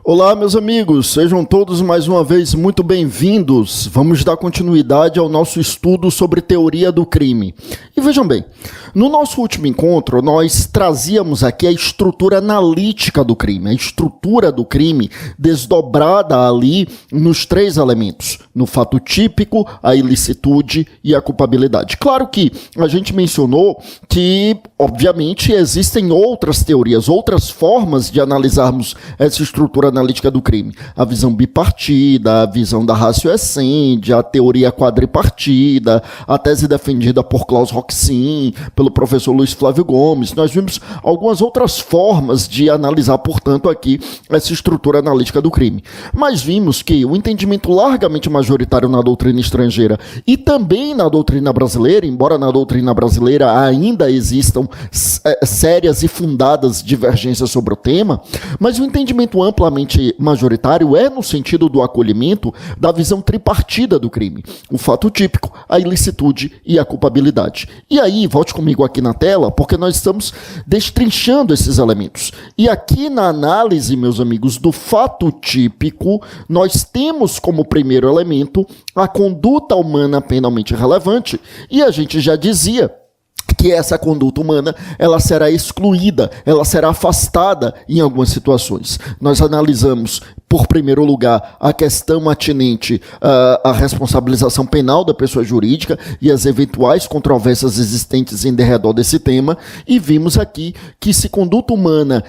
Olá, meus amigos, sejam todos mais uma vez muito bem-vindos. Vamos dar continuidade ao nosso estudo sobre teoria do crime. E vejam bem, no nosso último encontro, nós trazíamos aqui a estrutura analítica do crime, a estrutura do crime desdobrada ali nos três elementos, no fato típico, a ilicitude e a culpabilidade. Claro que a gente mencionou que, obviamente, existem outras teorias, outras formas de analisarmos essa estrutura analítica do crime. A visão bipartida, a visão da ratio essendi, a teoria quadripartida, a tese defendida por Klaus Roxin, pelo professor Luiz Flávio Gomes. Nós vimos algumas outras formas de analisar, portanto, aqui essa estrutura analítica do crime. Mas vimos que o entendimento largamente majoritário na doutrina estrangeira e também na doutrina brasileira, embora na doutrina brasileira ainda existam sérias e fundadas divergências sobre o tema, mas o entendimento amplamente majoritário é no sentido do acolhimento da visão tripartida do crime, o fato típico, a ilicitude e a culpabilidade. E aí, volte comigo aqui na tela, porque nós estamos destrinchando esses elementos. E aqui na análise, meus amigos, do fato típico, nós temos como primeiro elemento a conduta humana penalmente relevante, e a gente já dizia que essa conduta humana ela será excluída, ela será afastada em algumas situações. Nós analisamos, por primeiro lugar, a questão atinente à responsabilização penal da pessoa jurídica e as eventuais controvérsias existentes em derredor desse tema, e vimos aqui que se conduta humana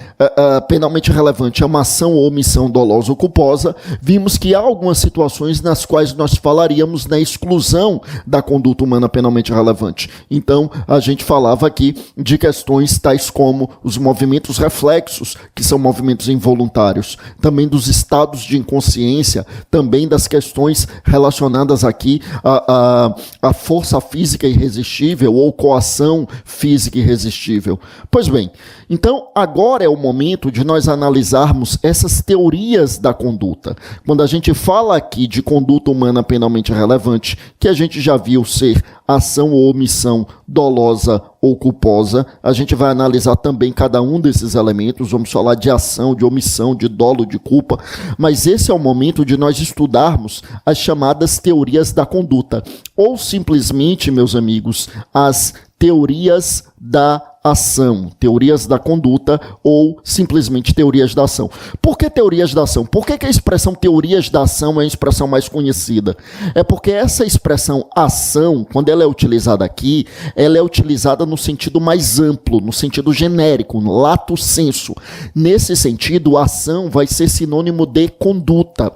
penalmente relevante é uma ação ou omissão dolosa ou culposa, vimos que há algumas situações nas quais nós falaríamos na exclusão da conduta humana penalmente relevante. Então, a gente falava aqui de questões tais como os movimentos reflexos, que são movimentos involuntários, também dos estados de inconsciência, também das questões relacionadas aqui à força física irresistível ou coação física irresistível. Pois bem, então agora é o momento de nós analisarmos essas teorias da conduta. Quando a gente fala aqui de conduta humana penalmente relevante, que a gente já viu ser ação ou omissão dolosa ou culposa, a gente vai analisar também cada um desses elementos, vamos falar de ação, de omissão, de dolo, de culpa, mas esse é o momento de nós estudarmos as chamadas teorias da conduta, ou simplesmente, meus amigos, as teorias da ação, teorias da conduta ou simplesmente teorias da ação. Por que teorias da ação? Por que a expressão teorias da ação é a expressão mais conhecida? É porque essa expressão ação, quando ela é utilizada aqui, ela é utilizada no sentido mais amplo, no sentido genérico, no lato sensu. Nesse sentido, a ação vai ser sinônimo de conduta.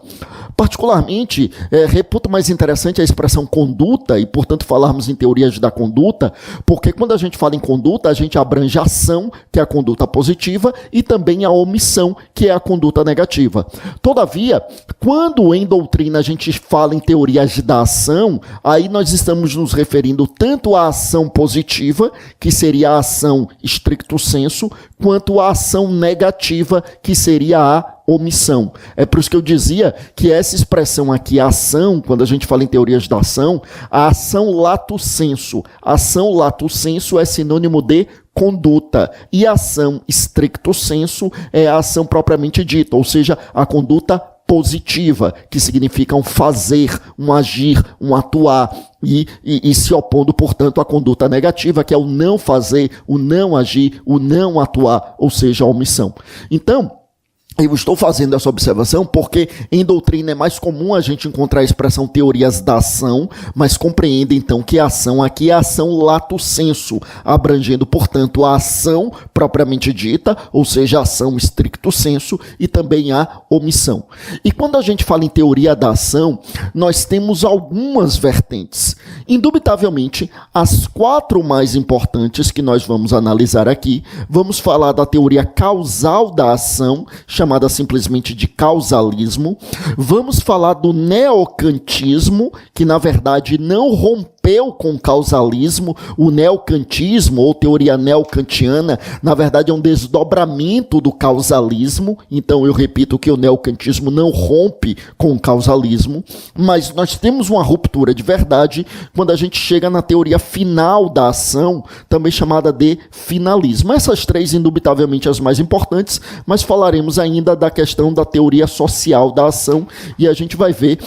Particularmente, reputo mais interessante a expressão conduta e, portanto, falarmos em teorias da conduta, porque quando a gente fala em conduta, a gente abrange a ação, que é a conduta positiva, e também a omissão, que é a conduta negativa. Todavia, quando em doutrina a gente fala em teorias da ação, aí nós estamos nos referindo tanto à ação positiva, que seria a ação stricto sensu, quanto à ação negativa, que seria a omissão. É por isso que eu dizia que essa expressão aqui, ação, quando a gente fala em teorias da ação, a ação lato sensu. Ação lato sensu é sinônimo de conduta. E a ação stricto sensu é a ação propriamente dita, ou seja, a conduta positiva, que significa um fazer, um agir, um atuar, e se opondo, portanto, à conduta negativa, que é o não fazer, o não agir, o não atuar, ou seja, a omissão. Então, eu estou fazendo essa observação porque em doutrina é mais comum a gente encontrar a expressão teorias da ação, mas compreenda então que a ação aqui é a ação lato sensu, abrangendo, portanto, a ação propriamente dita, ou seja, a ação stricto sensu, e também a omissão. E quando a gente fala em teoria da ação, nós temos algumas vertentes. Indubitavelmente, as quatro mais importantes que nós vamos analisar aqui, vamos falar da teoria causal da ação, chamada simplesmente de causalismo. Vamos falar do neocantismo, que na verdade não rompeu rompeu com o causalismo. O neocantismo, ou teoria neocantiana, na verdade é um desdobramento do causalismo. Então eu repito que o neocantismo não rompe com o causalismo, mas nós temos uma ruptura de verdade quando a gente chega na teoria final da ação, também chamada de finalismo. Essas três, indubitavelmente, as mais importantes, mas falaremos ainda da questão da teoria social da ação, e a gente vai ver,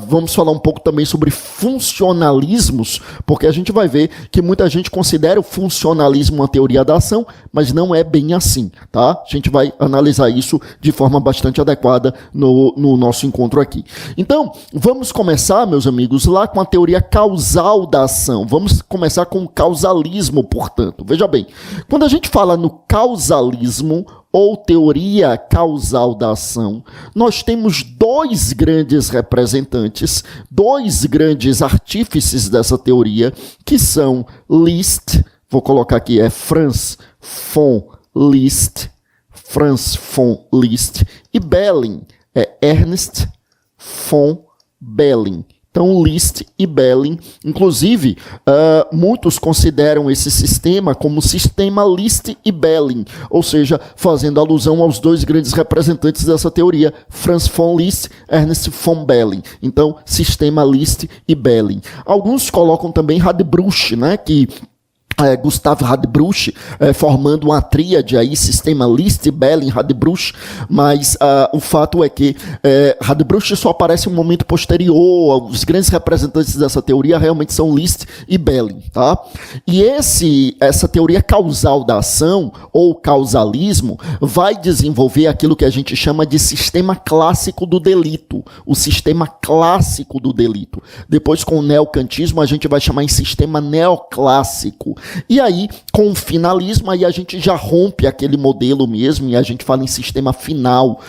vamos falar um pouco também sobre funcionalismos, porque a gente vai ver que muita gente considera o funcionalismo uma teoria da ação, mas não é bem assim, tá? A gente vai analisar isso de forma bastante adequada no nosso encontro aqui. Então, vamos começar, meus amigos, lá com a teoria causal da ação. Vamos começar com o causalismo, portanto. Veja bem, quando a gente fala no causalismo, ou teoria causal da ação, nós temos dois grandes representantes, dois grandes artífices dessa teoria, que são Liszt, vou colocar aqui, Franz von Liszt, e Belling, Ernst von Belling. Então, Liszt e Belling, inclusive, muitos consideram esse sistema como sistema Liszt e Belling, ou seja, fazendo alusão aos dois grandes representantes dessa teoria, Franz von Liszt, Ernst von Belling. Então, sistema Liszt e Belling. Alguns colocam também Radbruch, né, que Gustav Radbruch, formando uma tríade aí, sistema Liszt, Belling, Radbruch, mas o fato é que Radbruch só aparece um momento posterior. Os grandes representantes dessa teoria realmente são Liszt e Belling, tá? E essa teoria causal da ação, ou causalismo, vai desenvolver aquilo que a gente chama de sistema clássico do delito, o sistema clássico do delito. Depois, com o neocantismo, a gente vai chamar em sistema neoclássico. E aí, com o finalismo, aí a gente já rompe aquele modelo mesmo e a gente fala em sistema final,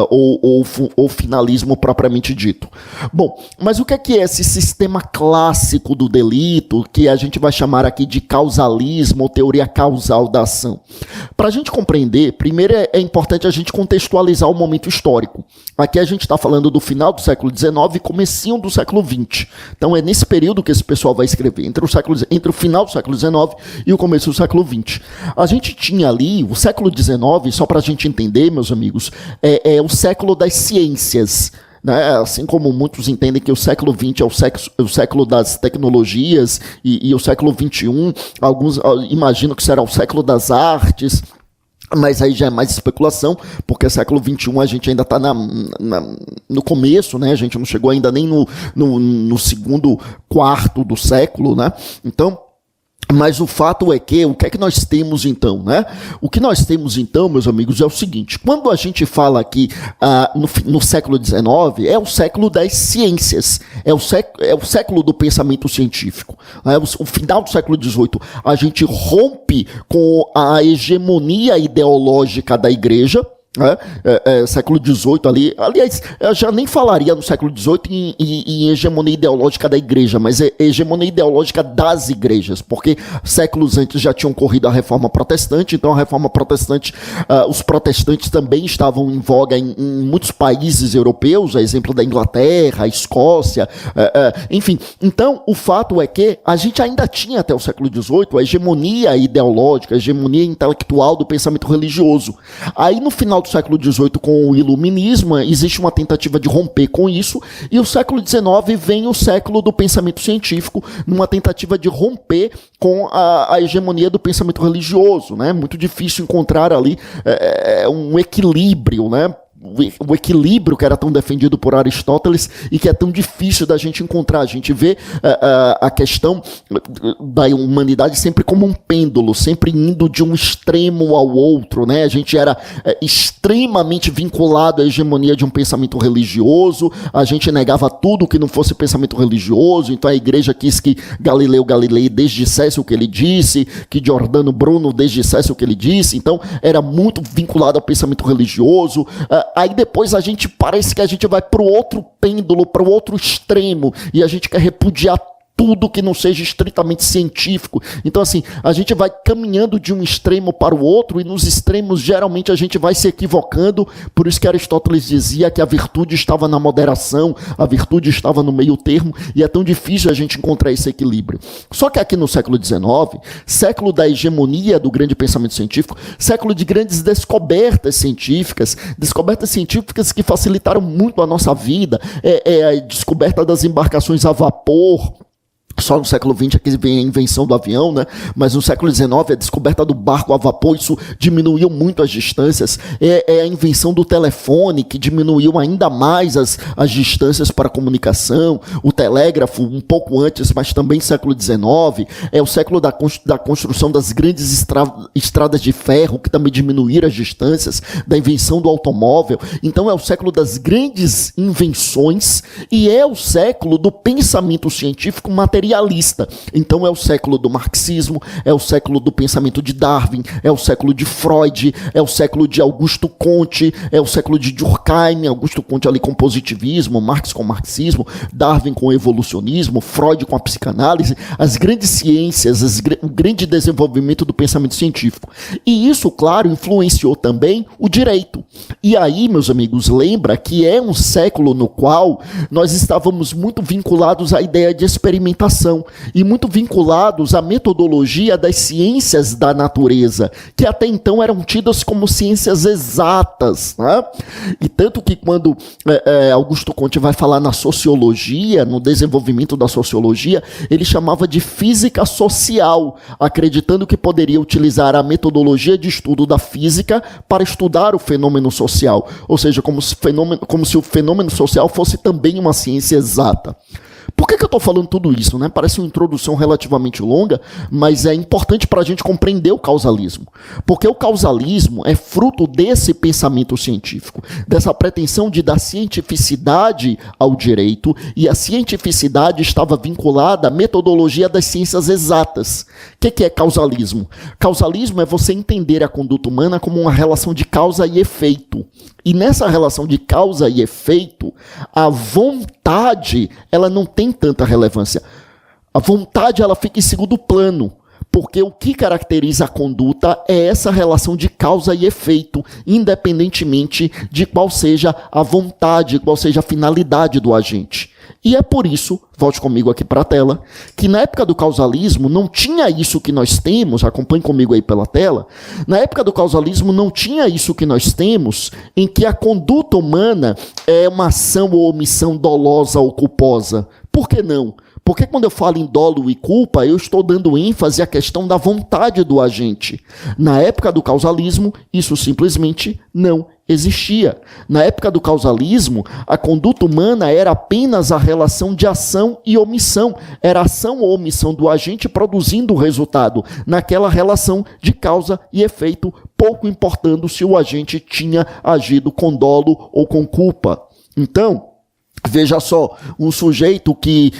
ou finalismo propriamente dito. Bom, mas o que é esse sistema clássico do delito, que a gente vai chamar aqui de causalismo ou teoria causal da ação? Para a gente compreender, primeiro é importante a gente contextualizar o momento histórico. Aqui a gente está falando do final do século XIX e comecinho do século XX. Então é nesse período que esse pessoal vai escrever, entre o final do século XIX e o começo do século XX. A gente tinha ali, o século XIX, só para a gente entender, meus amigos, é o século das ciências, né? Assim como muitos entendem que o século XX é o século das tecnologias e o século XXI, alguns imaginam que será o século das artes. Mas aí já é mais especulação, porque século XXI a gente ainda está no começo, né? A gente não chegou ainda nem no segundo quarto do século, né? Então, mas o fato é que, o que é que nós temos então, né? O que nós temos então, meus amigos, é o seguinte: quando a gente fala aqui no século XIX, é o século das ciências, é o século do pensamento científico. O final do século XVIII, a gente rompe com a hegemonia ideológica da igreja. Século XVIII ali, aliás, eu já nem falaria no século XVIII em hegemonia ideológica da igreja, mas hegemonia ideológica das igrejas, porque séculos antes já tinham ocorrido a reforma protestante. Então a reforma protestante, os protestantes também estavam em voga em muitos países europeus, a exemplo da Inglaterra, a Escócia, enfim. Então o fato é que a gente ainda tinha até o século XVIII a hegemonia ideológica, a hegemonia intelectual do pensamento religioso. Aí no final do século XVIII, com o iluminismo, existe uma tentativa de romper com isso, e o século XIX vem o século do pensamento científico, numa tentativa de romper com a hegemonia do pensamento religioso, né? Muito difícil encontrar ali um equilíbrio, né? O equilíbrio que era tão defendido por Aristóteles e que é tão difícil da gente encontrar. A gente vê a questão da humanidade sempre como um pêndulo, sempre indo de um extremo ao outro, né? A gente era extremamente vinculado à hegemonia de um pensamento religioso, a gente negava tudo que não fosse pensamento religioso. Então a igreja quis que Galileu Galilei desdissesse o que ele disse, que Giordano Bruno desdissesse o que ele disse. Então era muito vinculado ao pensamento religioso. Aí depois parece que a gente vai para o outro pêndulo, para o outro extremo, e a gente quer repudiar tudo que não seja estritamente científico. Então, assim, a gente vai caminhando de um extremo para o outro, e nos extremos, geralmente, a gente vai se equivocando. Por isso que Aristóteles dizia que a virtude estava na moderação, a virtude estava no meio termo, e é tão difícil a gente encontrar esse equilíbrio. Só que aqui no século XIX, século da hegemonia do grande pensamento científico, século de grandes descobertas científicas que facilitaram muito a nossa vida, a descoberta das embarcações a vapor. Só no século XX é que vem a invenção do avião, né? Mas no século XIX a descoberta do barco a vapor, isso diminuiu muito as distâncias. É a invenção do telefone, que diminuiu ainda mais as distâncias para a comunicação. O telégrafo, um pouco antes, mas também século XIX. É o século da construção das grandes estradas de ferro, que também diminuíram as distâncias, da invenção do automóvel. Então é o século das grandes invenções, e é o século do pensamento científico materialista. Então é o século do marxismo, é o século do pensamento de Darwin, é o século de Freud, é o século de Augusto Comte, é o século de Durkheim. Augusto Comte ali com positivismo, Marx com marxismo, Darwin com evolucionismo, Freud com a psicanálise, as grandes ciências, o grande desenvolvimento do pensamento científico. E isso, claro, influenciou também o direito. E aí, meus amigos, lembra que é um século no qual nós estávamos muito vinculados à ideia de experimentação e muito vinculados à metodologia das ciências da natureza, que até então eram tidas como ciências exatas, né? E tanto que quando Augusto Comte vai falar na sociologia, no desenvolvimento da sociologia, ele chamava de física social, acreditando que poderia utilizar a metodologia de estudo da física para estudar o fenômeno social, ou seja, como se o fenômeno social fosse também uma ciência exata. Por que eu estou falando tudo isso, né? Parece uma introdução relativamente longa, mas é importante para a gente compreender o causalismo. Porque o causalismo é fruto desse pensamento científico, dessa pretensão de dar cientificidade ao direito, e a cientificidade estava vinculada à metodologia das ciências exatas. O que é causalismo? Causalismo é você entender a conduta humana como uma relação de causa e efeito. E nessa relação de causa e efeito, a vontade, ela não tem tanta relevância. A vontade, ela fica em segundo plano, porque o que caracteriza a conduta é essa relação de causa e efeito, independentemente de qual seja a vontade, qual seja a finalidade do agente. E é por isso, volte comigo aqui para a tela, que na época do causalismo não tinha isso que nós temos, acompanhe comigo aí pela tela, na época do causalismo não tinha isso que nós temos, em que a conduta humana é uma ação ou omissão dolosa ou culposa. Por que não? Porque quando eu falo em dolo e culpa, eu estou dando ênfase à questão da vontade do agente. Na época do causalismo, isso simplesmente não existia. Na época do causalismo, a conduta humana era apenas a relação de ação e omissão. Era ação ou omissão do agente produzindo o resultado naquela relação de causa e efeito, pouco importando se o agente tinha agido com dolo ou com culpa. Então, veja só, um sujeito que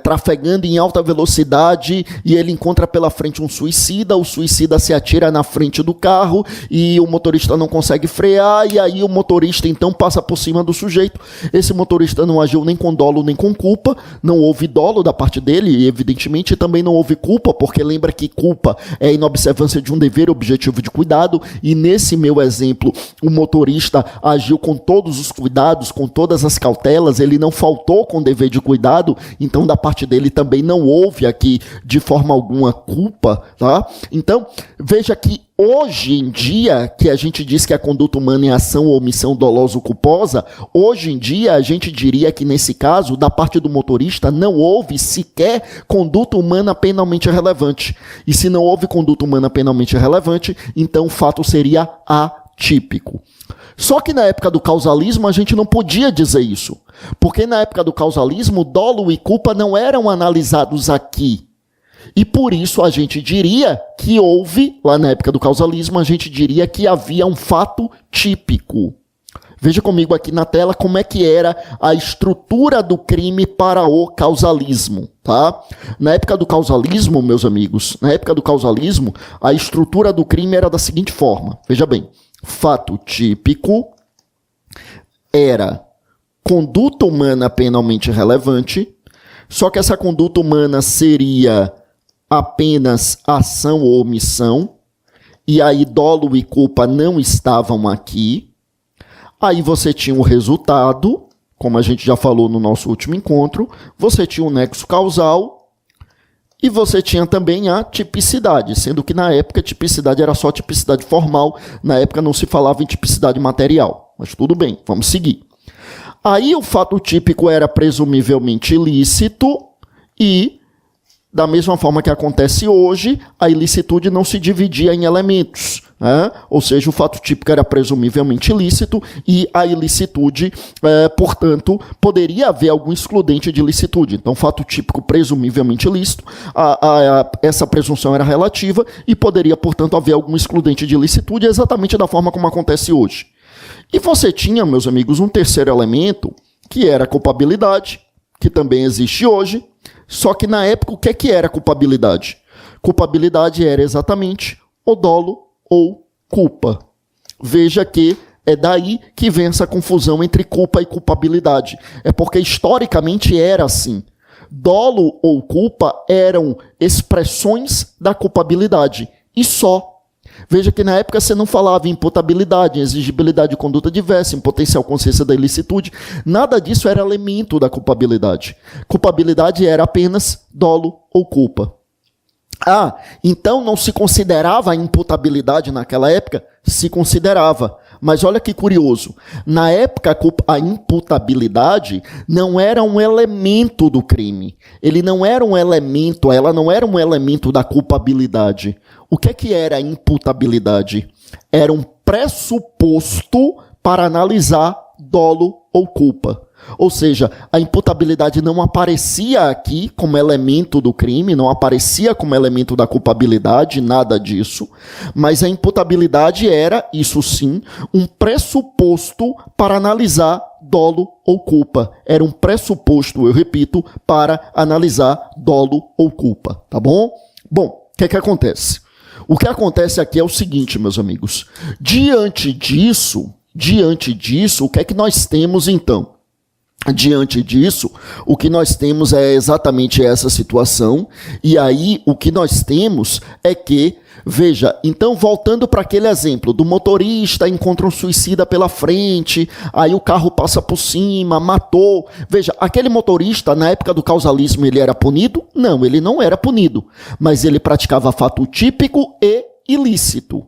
trafegando em alta velocidade e ele encontra pela frente um suicida, o suicida se atira na frente do carro e o motorista não consegue frear, e aí o motorista então passa por cima do sujeito. Esse motorista não agiu nem com dolo nem com culpa, não houve dolo da parte dele, e evidentemente também não houve culpa, porque lembra que culpa é a inobservância de um dever objetivo de cuidado, e nesse meu exemplo o motorista agiu com todos os cuidados, com todas as cautelas, ele não faltou com dever de cuidado, então da parte dele também não houve aqui de forma alguma culpa, tá? Então, veja que hoje em dia, que a gente diz que a conduta humana é ação ou omissão dolosa ou culposa, hoje em dia a gente diria que nesse caso, da parte do motorista, não houve sequer conduta humana penalmente relevante. E se não houve conduta humana penalmente relevante, então o fato seria atípico. Só que na época do causalismo a gente não podia dizer isso, porque na época do causalismo dolo e culpa não eram analisados aqui. E por isso a gente diria que houve, lá na época do causalismo, a gente diria que havia um fato típico. Veja comigo aqui na tela como é que era a estrutura do crime para o causalismo, tá? Na época do causalismo, meus amigos, na época do causalismo, a estrutura do crime era da seguinte forma. Veja bem, fato típico era conduta humana penalmente relevante, Só que essa conduta humana seria apenas ação ou omissão, e aí dolo e culpa não estavam aqui. Aí você tinha o resultado, como a gente já falou no nosso último encontro, você tinha o nexo causal e você tinha também a tipicidade, sendo que na época a tipicidade era só tipicidade formal, na época não se falava em tipicidade material. Mas tudo bem, vamos seguir. Aí o fato típico era presumivelmente ilícito e, da mesma forma que acontece hoje, a ilicitude não se dividia em elementos, né? Ou seja, o fato típico era presumivelmente ilícito e a ilicitude, portanto, poderia haver algum excludente de ilicitude. Então, fato típico presumivelmente ilícito, essa presunção era relativa e poderia, portanto, haver algum excludente de ilicitude exatamente da forma como acontece hoje. E você tinha, meus amigos, um terceiro elemento, que era a culpabilidade, que também existe hoje. Só que na época, o que era culpabilidade? Culpabilidade era exatamente o dolo ou culpa. Veja que é daí que vem essa confusão entre culpa e culpabilidade. É porque historicamente era assim. Dolo ou culpa eram expressões da culpabilidade. E só. Veja que na época você não falava em imputabilidade, em exigibilidade de conduta diversa, em potencial consciência da ilicitude. Nada disso era elemento da culpabilidade. Culpabilidade era apenas dolo ou culpa. Ah, então não se considerava a imputabilidade naquela época? Se considerava. Mas olha que curioso. Na época, a imputabilidade não era um elemento do crime. Ele não era um elemento, ela não era um elemento da culpabilidade. O que era a imputabilidade? Era um pressuposto para analisar dolo ou culpa. Ou seja, a imputabilidade não aparecia aqui como elemento do crime, não aparecia como elemento da culpabilidade, nada disso, mas a imputabilidade era, isso sim, um pressuposto para analisar dolo ou culpa. Era um pressuposto, eu repito, para analisar dolo ou culpa, tá bom? Bom, o que acontece? O que acontece aqui é o seguinte, meus amigos. Diante disso, o que é que nós temos então? Diante disso, o que nós temos é exatamente essa situação, e aí o que nós temos é que, veja, então voltando para aquele exemplo do motorista, encontra um suicida pela frente, aí o carro passa por cima, matou. Veja, aquele motorista, na época do causalismo, ele era punido? Não, ele não era punido, mas ele praticava fato típico e ilícito.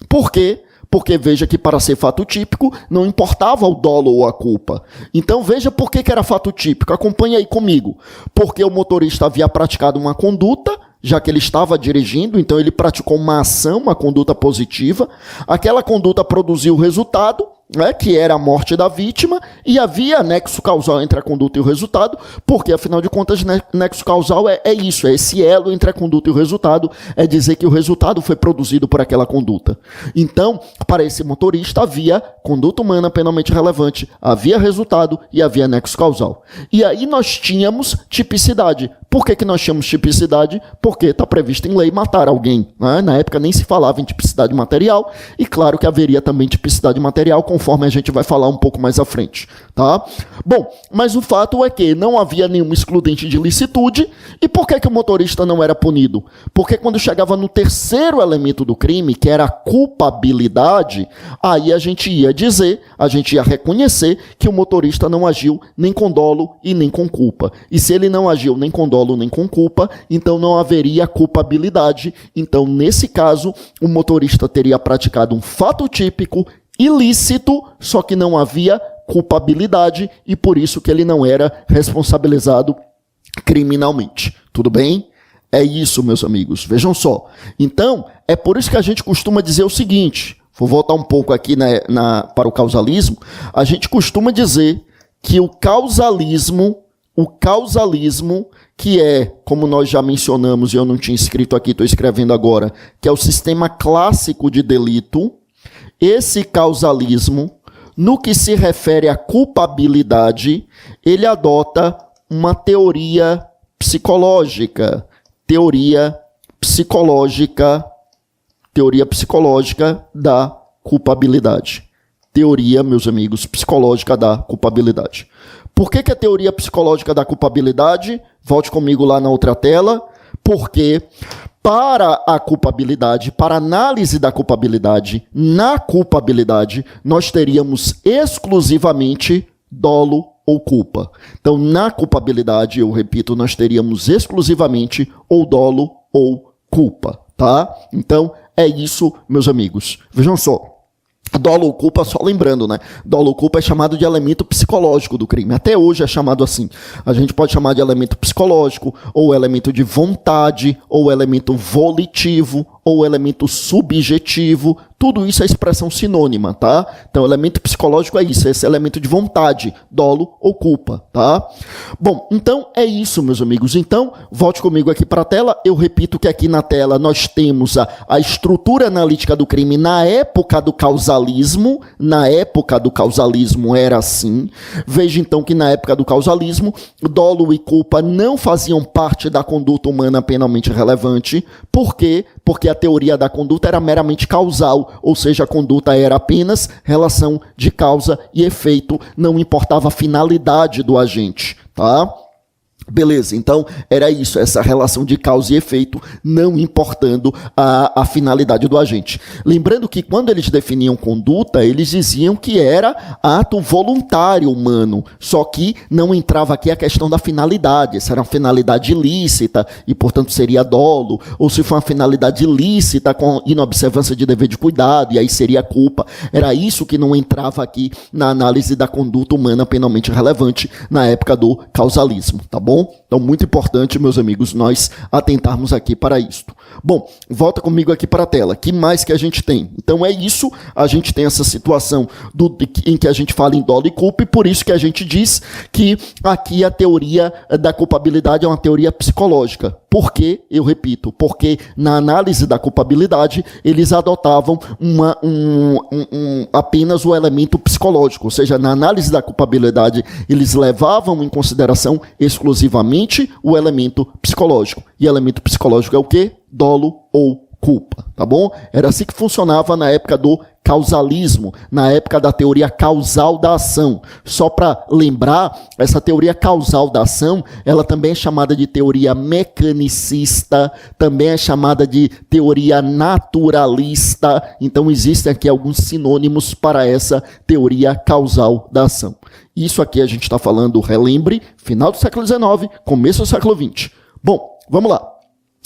Por quê? Porque veja que para ser fato típico não importava o dolo ou a culpa. Então veja por que era fato típico. Acompanhe aí comigo. Porque o motorista havia praticado uma conduta, já que ele estava dirigindo, então ele praticou uma ação, uma conduta positiva. Aquela conduta produziu o resultado, né, que era a morte da vítima, e havia nexo causal entre a conduta e o resultado, porque, afinal de contas, nexo causal é isso, é esse elo entre a conduta e o resultado, é dizer que o resultado foi produzido por aquela conduta. Então, para esse motorista, havia conduta humana penalmente relevante, havia resultado e havia nexo causal. E aí nós tínhamos tipicidade. Por que nós tínhamos tipicidade? Porque está previsto em lei matar alguém, né? Na época nem se falava em tipicidade material, e claro que haveria também tipicidade material, conforme a gente vai falar um pouco mais à frente, tá? Bom, mas o fato é que não havia nenhum excludente de ilicitude. E por que o motorista não era punido? Porque quando chegava no terceiro elemento do crime, que era a culpabilidade, aí a gente ia dizer, a gente ia reconhecer que o motorista não agiu nem com dolo e nem com culpa. E se ele não agiu nem com dolo nem com culpa, então não haveria culpabilidade. Então, nesse caso, o motorista teria praticado um fato típico ilícito, só que não havia culpabilidade e por isso que ele não era responsabilizado criminalmente. Tudo bem? É isso, meus amigos. Vejam só. Então, é por isso que a gente costuma dizer o seguinte, vou voltar um pouco aqui para o causalismo, a gente costuma dizer que o causalismo, que é, como nós já mencionamos, e eu não tinha escrito aqui, estou escrevendo agora, que é o sistema clássico de delito. Esse causalismo, no que se refere à culpabilidade, ele adota uma teoria psicológica da culpabilidade. Teoria, meus amigos, psicológica da culpabilidade. Por que a teoria psicológica da culpabilidade? Volte comigo lá na outra tela, porque para a culpabilidade, para a análise da culpabilidade, na culpabilidade, nós teríamos exclusivamente dolo ou culpa. Então, na culpabilidade, eu repito, nós teríamos exclusivamente ou dolo ou culpa, tá? Então, é isso, meus amigos. Vejam só. Dolo ou culpa, só lembrando, né? Dolo ou culpa é chamado de elemento psicológico do crime. Até hoje é chamado assim. A gente pode chamar de elemento psicológico, ou elemento de vontade, ou elemento volitivo, ou elemento subjetivo. Tudo isso é expressão sinônima, tá? Então, elemento psicológico é isso, esse elemento de vontade, dolo ou culpa, tá? Bom, então é isso, meus amigos. Então, volte comigo aqui para a tela. Eu repito que aqui na tela nós temos a estrutura analítica do crime na época do causalismo. Na época do causalismo era assim. Veja então que na época do causalismo, dolo e culpa não faziam parte da conduta humana penalmente relevante. Por quê? Porque a teoria da conduta era meramente causal, ou seja, a conduta era apenas relação de causa e efeito, não importava a finalidade do agente, tá? Beleza, então era isso, essa relação de causa e efeito, não importando a finalidade do agente. Lembrando que quando eles definiam conduta, eles diziam que era ato voluntário humano, só que não entrava aqui a questão da finalidade, se era uma finalidade ilícita e, portanto, seria dolo, ou se for uma finalidade ilícita com inobservância de dever de cuidado, e aí seria culpa. Era isso que não entrava aqui na análise da conduta humana penalmente relevante na época do causalismo, tá bom? Então, muito importante, meus amigos, nós atentarmos aqui para isto. Bom, volta comigo aqui para a tela. Que mais que a gente tem? Então, é isso. A gente tem essa situação em que a gente fala em dolo e culpa, e por isso que a gente diz que aqui a teoria da culpabilidade é uma teoria psicológica. Por quê? Eu repito, porque na análise da culpabilidade, eles adotavam apenas o elemento psicológico, ou seja, na análise da culpabilidade, eles levavam em consideração exclusivamente o elemento psicológico. E elemento psicológico é o quê? Dolo ou culpa, tá bom? Era assim que funcionava na época do causalismo, na época da teoria causal da ação. Só para lembrar, essa teoria causal da ação, ela também é chamada de teoria mecanicista, também é chamada de teoria naturalista. Então existem aqui alguns sinônimos para essa teoria causal da ação. Isso aqui a gente está falando, relembre, final do século XIX, começo do século XX. Bom, vamos lá.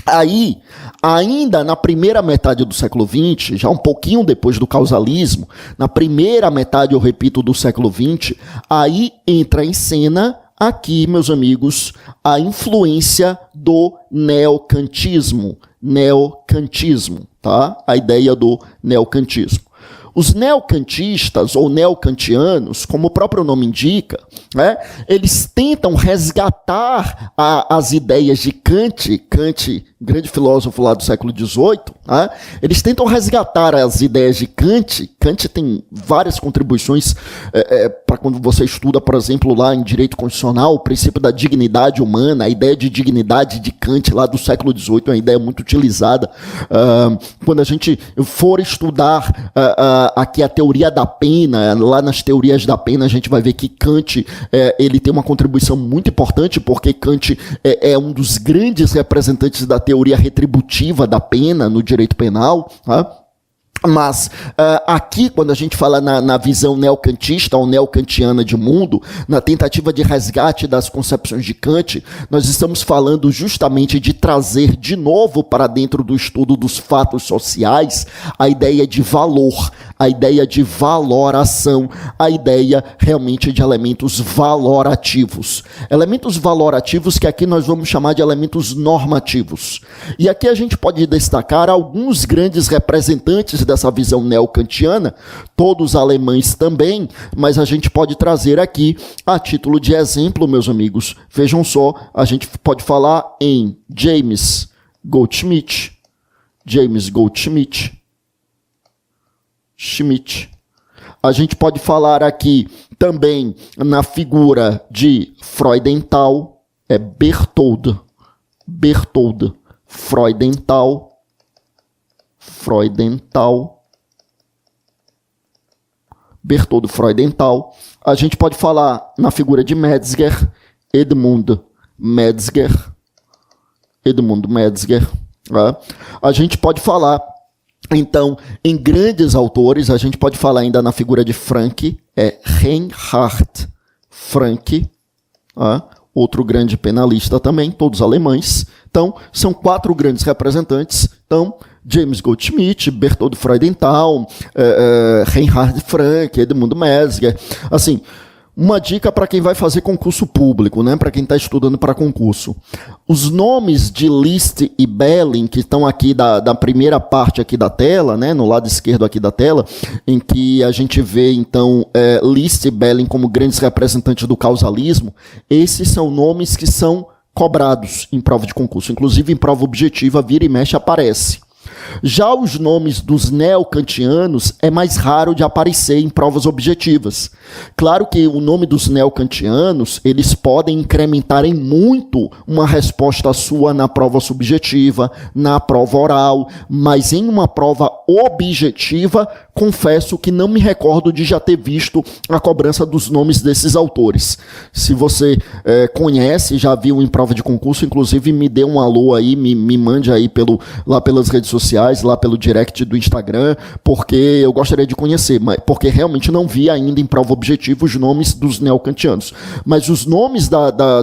Aí, ainda na primeira metade do século XX, já um pouquinho depois do causalismo, na primeira metade, eu repito, do século XX, aí entra em cena aqui, meus amigos, a influência do neocantismo. Neocantismo, tá? A ideia do neocantismo. Os neocantistas ou neocantianos, como o próprio nome indica, né, eles tentam resgatar as ideias de Kant, grande filósofo lá do século XVIII, né, eles tentam resgatar as ideias de Kant. Kant tem várias contribuições para quando você estuda, por exemplo, lá em direito constitucional, o princípio da dignidade humana, a ideia de dignidade de Kant lá do século XVIII é uma ideia muito utilizada. Quando a gente for estudar aqui a teoria da pena, lá nas teorias da pena a gente vai ver que Kant ele tem uma contribuição muito importante, porque Kant é um dos grandes representantes da teoria retributiva da pena no direito penal, tá? Mas aqui, quando a gente fala na visão neocantista ou neocantiana de mundo, na tentativa de resgate das concepções de Kant, nós estamos falando justamente de trazer de novo para dentro do estudo dos fatos sociais a ideia de valor, a ideia de valoração, a ideia realmente de elementos valorativos. Elementos valorativos que aqui nós vamos chamar de elementos normativos. E aqui a gente pode destacar alguns grandes representantes dessa visão neocantiana, todos alemães também, mas a gente pode trazer aqui, a título de exemplo, meus amigos, vejam só, a gente pode falar em James Goldschmidt. A gente pode falar aqui também na figura de Freudenthal, Berthold, Berthold Freudenthal. A gente pode falar na figura de Metzger, Edmund Metzger. Edmund Metzger. Tá? A gente pode falar, então, em grandes autores, a gente pode falar ainda na figura de Frank, Reinhard Frank, tá? Outro grande penalista também, todos alemães. Então, são 4 grandes representantes. Então, James Goldschmidt, Berthold Freudenthal, Reinhard Frank, Edmund Metzger. Assim, uma dica para quem vai fazer concurso público, né? Para quem está estudando para concurso. Os nomes de Liszt e Belling, que estão aqui da primeira parte aqui da tela, né? No lado esquerdo aqui da tela, em que a gente vê, então, Liszt e Belling como grandes representantes do causalismo, esses são nomes que são cobrados em prova de concurso. Inclusive, em prova objetiva, vira e mexe aparece. Já os nomes dos neocantianos é mais raro de aparecer em provas objetivas. Claro que o nome dos neocantianos, eles podem incrementar em muito uma resposta sua na prova subjetiva, na prova oral, mas em uma prova objetiva, confesso que não me recordo de já ter visto a cobrança dos nomes desses autores. Se você conhece, já viu em prova de concurso, inclusive me dê um alô aí, me mande aí lá pelas redes sociais, lá pelo direct do Instagram, porque eu gostaria de conhecer, porque realmente não vi ainda em prova objetiva os nomes dos neocantianos. Mas os nomes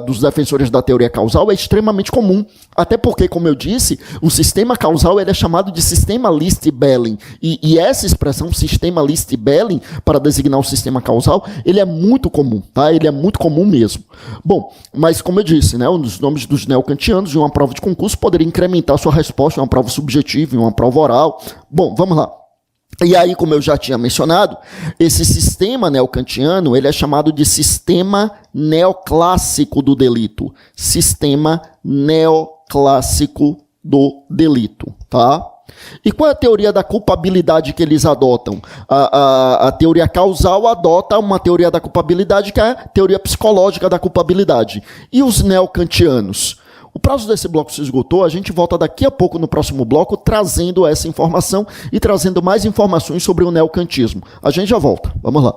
dos defensores da teoria causal é extremamente comum, até porque, como eu disse, o sistema causal ele é chamado de sistema Liszt-Belling, e essa expressão, sistema Liszt-Belling, para designar o sistema causal, ele é muito comum, tá? Ele é muito comum mesmo. Bom, mas como eu disse, né, os nomes dos neocantianos em uma prova de concurso poderia incrementar sua resposta em uma prova subjetiva, em uma prova oral. Bom, vamos lá. E aí, como eu já tinha mencionado, esse sistema neocantiano ele é chamado de sistema neoclássico do delito. Sistema neoclássico do delito, tá? E qual é a teoria da culpabilidade que eles adotam? A teoria causal adota uma teoria da culpabilidade que é a teoria psicológica da culpabilidade. E os neocantianos? O prazo desse bloco se esgotou, a gente volta daqui a pouco no próximo bloco trazendo essa informação e trazendo mais informações sobre o neocantismo. A gente já volta, vamos lá.